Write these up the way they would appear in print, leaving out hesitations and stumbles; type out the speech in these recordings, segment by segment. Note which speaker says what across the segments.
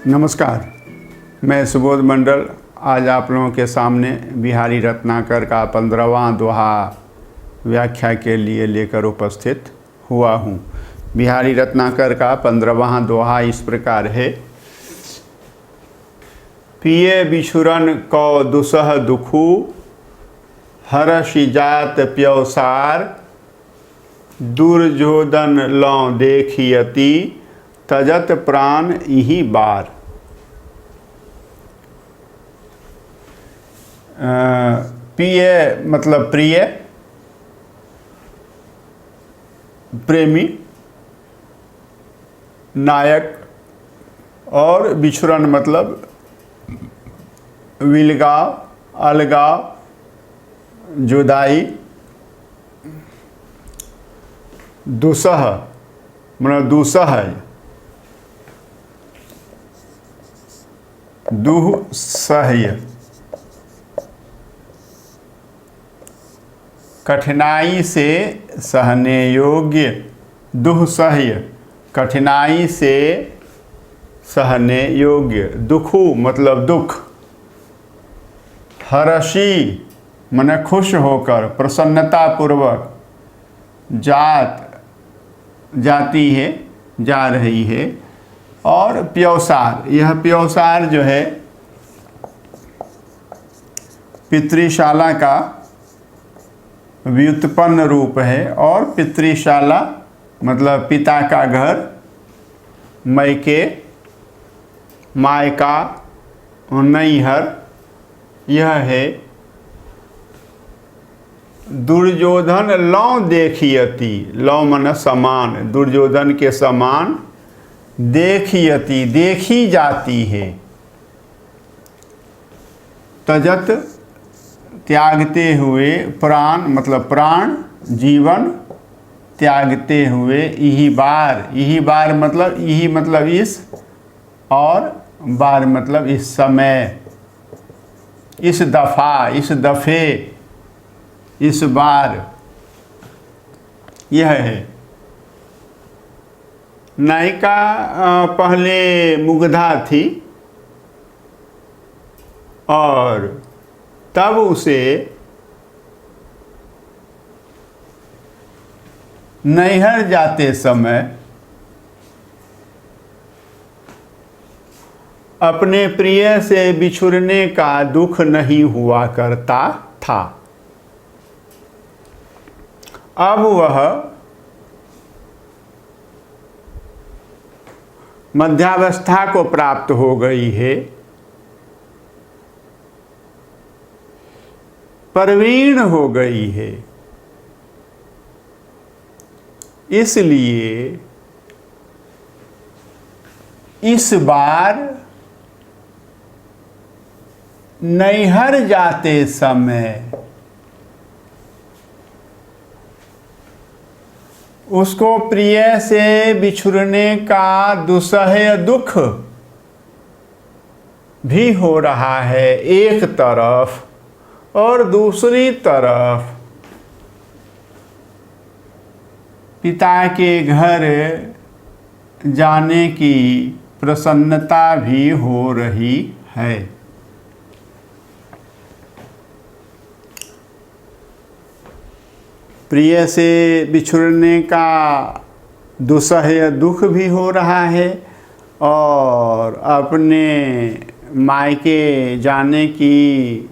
Speaker 1: नमस्कार, मैं सुबोध मंडल आज आप लोगों के सामने बिहारी रत्नाकर का 15वां दोहा व्याख्या के लिए लेकर उपस्थित हुआ हूँ। बिहारी रत्नाकर का 15वां दोहा इस प्रकार है। पिए बिछुरन कौ दुसह दुखू, हरषि जात प्यवसार, दुर्योधन लौ देखियति, तजत प्राण इही बार। प्रिय मतलब प्रिय, प्रेमी, नायक, और बिछुरन मतलब विलगाव, अलगाव, जुदाई, दुसह मतलब दुसह, दुःसह्य, कठिनाई से सहने योग्य, दुःसह्य कठिनाई से सहने योग्य, दुखु मतलब दुख, हर्षी माने खुश होकर, प्रसन्नता पूर्वक, जाती है, जा रही है, और प्यवसार, यह प्यवसार जो है पितृशाला का व्युत्पन्न रूप है। और पितृशाला मतलब पिता का घर, मैके, मायका, नैहर, यह है। दुर्योधन लौ देखियति, लौ मन समान, दुर्योधन के समान, देखियति देखी जाती है, तजत त्यागते हुए, प्राण मतलब प्राण, जीवन त्यागते हुए, इही बार, इही बार मतलब, इही मतलब इस, और बार मतलब इस समय, इस दफा, इस दफे, इस बार, यह है। नायिका पहले मुग्धा थी और तब उसे नैहर जाते समय अपने प्रिय से बिछुड़ने का दुख नहीं हुआ करता था। अब वह मध्यावस्था को प्राप्त हो गई है, प्रवीण हो गई है, इसलिए इस बार नैहर जाते समय उसको प्रिय से बिछुड़ने का दुसह दुख भी हो रहा है एक तरफ, और दूसरी तरफ पिता के घर जाने की प्रसन्नता भी हो रही है। प्रिय से बिछुड़ने का दुसह दुख भी हो रहा है, और अपने मायके जाने की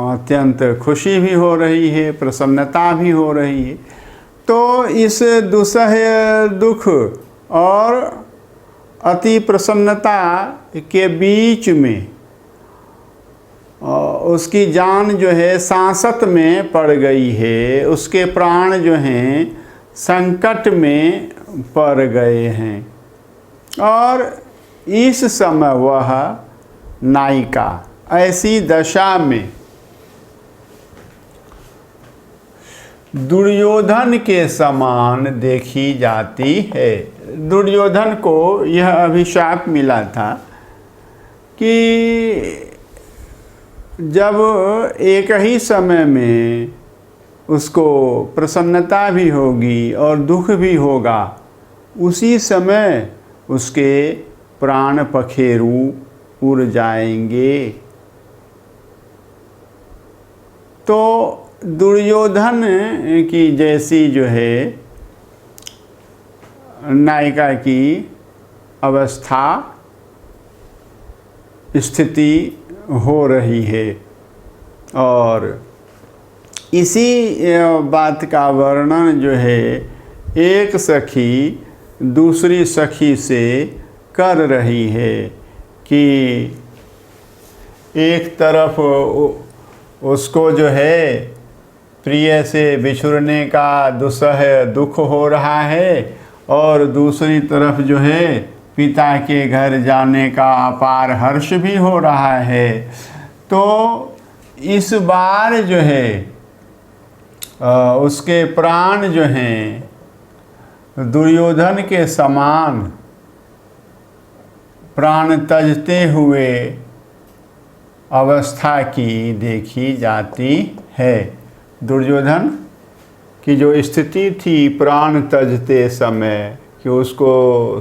Speaker 1: अत्यंत खुशी भी हो रही है, प्रसन्नता भी हो रही है। तो इस दुसह दुख और अति प्रसन्नता के बीच में उसकी जान जो है सांसत में पड़ गई है, उसके प्राण जो हैं संकट में पड़ गए हैं, और इस समय वह नायिका ऐसी दशा में दुर्योधन के समान देखी जाती है। दुर्योधन को यह अभिशाप मिला था कि जब एक ही समय में उसको प्रसन्नता भी होगी और दुख भी होगा, उसी समय उसके प्राण पखेरु उड़ जाएंगे। तो दुर्योधन की जैसी जो है नायिका की अवस्था स्थिति हो रही है। और इसी बात का वर्णन जो है एक सखी दूसरी सखी से कर रही है कि एक तरफ उसको जो है प्रिय से बिछुड़ने का दुस्सह दुख हो रहा है और दूसरी तरफ जो है पिता के घर जाने का अपार हर्ष भी हो रहा है। तो इस बार जो है उसके प्राण जो हैं दुर्योधन के समान प्राण तजते हुए अवस्था की देखी जाती है। दुर्योधन की जो स्थिति थी प्राण तजते समय कि उसको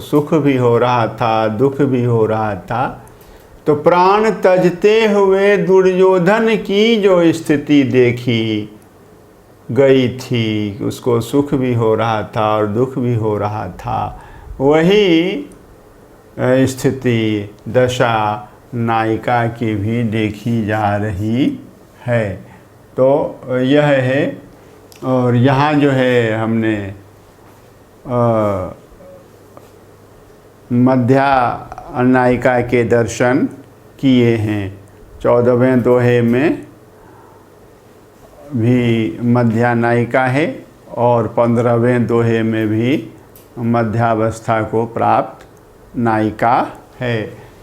Speaker 1: सुख भी हो रहा था दुख भी हो रहा था, तो प्राण तजते हुए दुर्योधन की जो स्थिति देखी गई थी, उसको सुख भी हो रहा था और दुख भी हो रहा था, वही स्थिति दशा नायिका की भी देखी जा रही है। तो यह है। और यहाँ जो है हमने मध्या नायिका के दर्शन किए हैं। 14वें दोहे में भी मध्या नायिका है और 15वें दोहे में भी मध्यावस्था को प्राप्त नायिका है।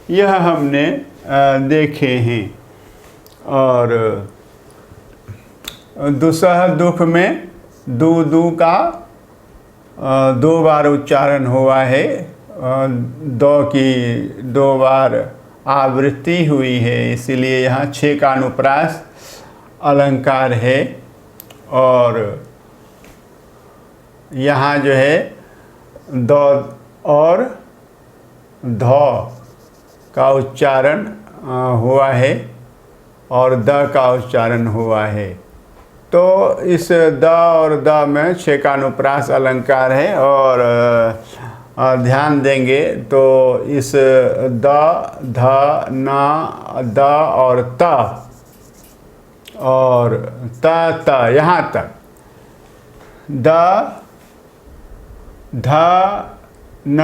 Speaker 1: यह हमने देखे हैं। और दुस्सह दुख में दू का 2 बार उच्चारण हुआ है। दो की 2 बार आवृत्ति हुई है, इसीलिए यहाँ 6 का अनुप्रास अलंकार है। और यहाँ जो है द और ध का उच्चारण हुआ है और द का उच्चारण हुआ है। तो इस द और द में 6 का अनुप्रास अलंकार है। और ध्यान देंगे तो इस द ध न द और त और त यहाँ तक द ध न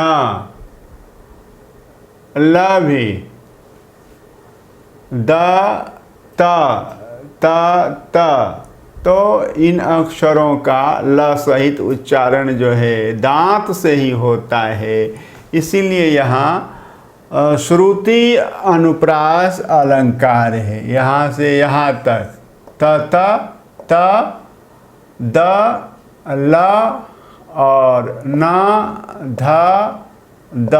Speaker 1: ल भी द त तो इन अक्षरों का ल सहित उच्चारण जो है दांत से ही होता है। इसीलिए यहाँ श्रुति अनुप्रास अलंकार है। यहाँ से यहाँ तक त द ल और न ध द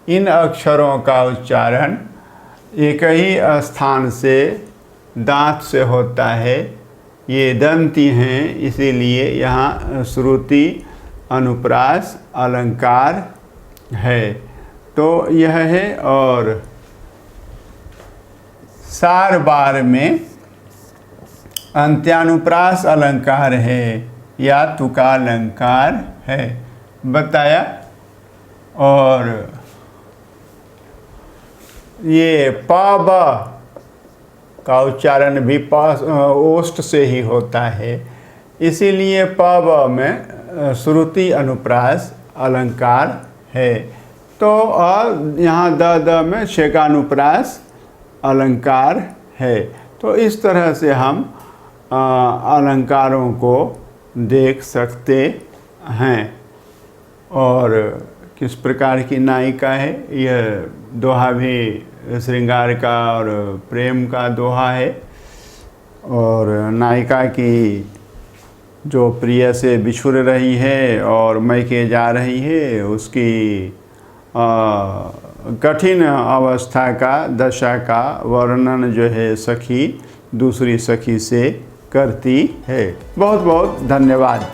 Speaker 1: इन अक्षरों का उच्चारण एक ही स्थान से दांत से होता है। ये दंती हैं, इसीलिए यहाँ श्रुति अनुप्रास अलंकार है। तो यह है। और सार बार में अंत्यानुप्रास अलंकार है या तुका अलंकार है बताया। और ये प ब का उच्चारण भी ओष्ठ से ही होता है, इसीलिए प ब में श्रुति अनुप्रास अलंकार है। तो यहाँ द में 6 का अनुप्रास अलंकार है। तो इस तरह से हम अलंकारों को देख सकते हैं। और किस प्रकार की नायिका है, यह दोहा भी श्रृंगार का और प्रेम का दोहा है। और नायिका की जो प्रिय से बिछुड़ रही है और मैके जा रही है, उसकी कठिन अवस्था का दशा का वर्णन जो है सखी दूसरी सखी से करती है। बहुत बहुत धन्यवाद।